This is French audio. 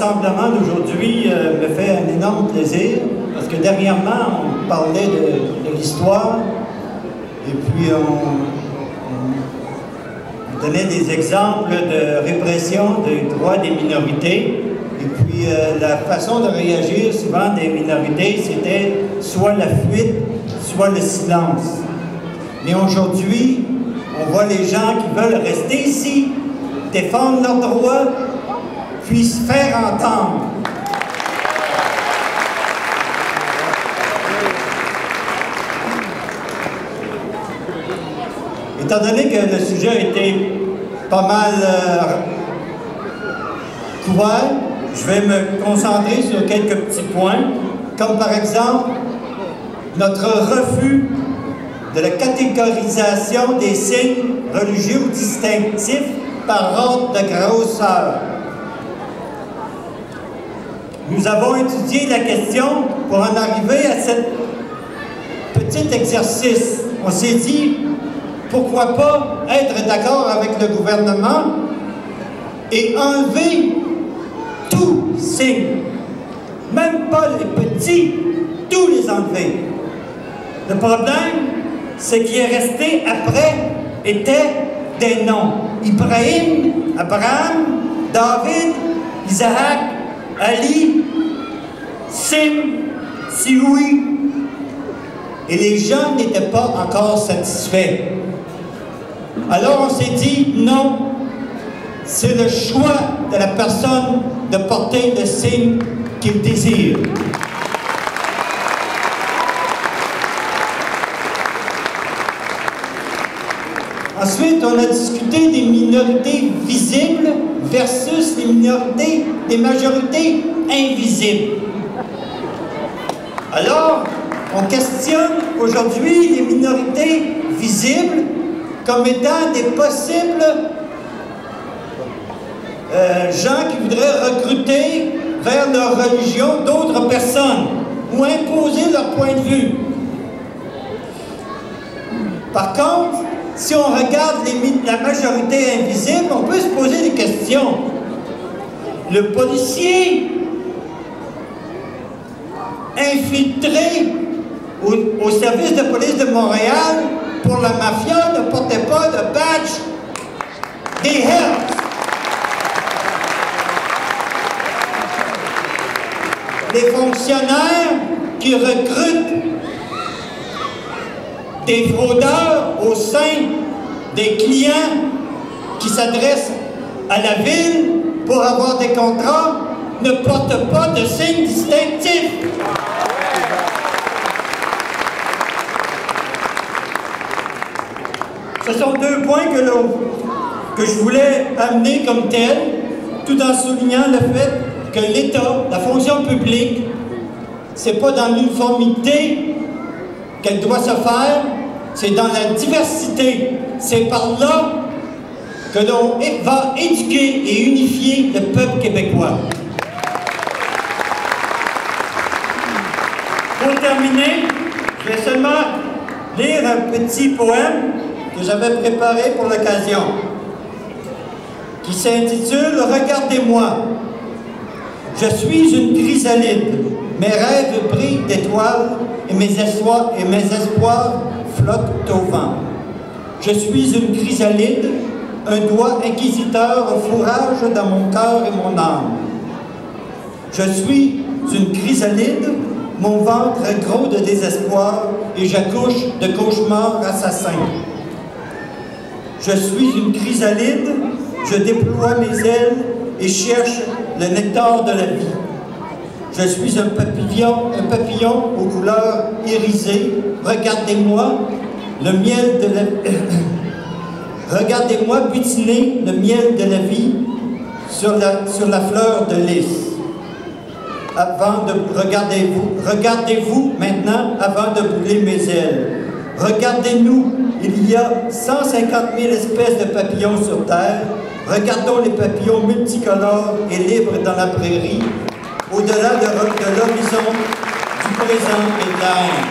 rassemblement d'aujourd'hui me fait un énorme plaisir, parce que dernièrement, on parlait de l'histoire, et puis on donnait des exemples de répression des droits des minorités, et puis la façon de réagir souvent des minorités, c'était soit la fuite, soit le silence. Mais aujourd'hui, on voit les gens qui veulent rester ici, défendre leurs droits, puis se faire entendre. Étant donné que le sujet a été pas mal couvert, je vais me concentrer sur quelques petits points, comme par exemple notre refus de la catégorisation des signes religieux ou distinctifs par ordre de grosseur. Nous avons étudié la question pour en arriver à ce petit exercice. On s'est dit, pourquoi pas être d'accord avec le gouvernement et enlever tout signe, même pas les petits, tous les enlever. Le problème, c'est qui est resté après était des noms. Ibrahim, Abraham, David, Isaac, Ali, Sim, Sioui. Et les gens n'étaient pas encore satisfaits. Alors on s'est dit, non, c'est le choix de la personne de porter le signe qu'il désire. Ensuite, on a discuté des minorités visibles versus des majorités invisibles. Alors, on questionne aujourd'hui les minorités visibles comme étant des possibles gens qui voudraient recruter vers leur religion d'autres personnes ou imposer leur point de vue. Par contre, si on regarde la majorité invisible, on peut se poser des questions. Le policier infiltré au service de police de Montréal pour la mafia ne portait pas de badge des Hells. Les fonctionnaires qui recrutent des fraudeurs au sein des clients qui s'adressent à la ville pour avoir des contrats ne portent pas de signe distinctif. Ce sont deux points que je voulais amener comme tels, tout en soulignant le fait que l'État, la fonction publique, c'est pas dans l'uniformité qu'elle doit se faire, c'est dans la diversité. C'est par là que l'on va éduquer et unifier le peuple québécois. Pour terminer, je vais seulement lire un petit poème que j'avais préparé pour l'occasion, qui s'intitule « Regardez-moi, je suis une chrysalide, mes rêves brillent d'étoiles et mes espoirs flottent au vent. Je suis une chrysalide, un doigt inquisiteur fourrage dans mon cœur et mon âme. Je suis une chrysalide, mon ventre est gros de désespoir et j'accouche de cauchemars assassins. Je suis une chrysalide, je déploie mes ailes et cherche le nectar de la vie. Je suis un papillon aux couleurs irisées. Regardez-moi, le miel de la... Regardez-moi butiner le miel de la vie sur la fleur de lys. Regardez-vous maintenant avant de brûler mes ailes. Regardez-nous, il y a 150 000 espèces de papillons sur Terre. Regardons les papillons multicolores et libres dans la prairie, au-delà de l'horizon du présent et de l'air.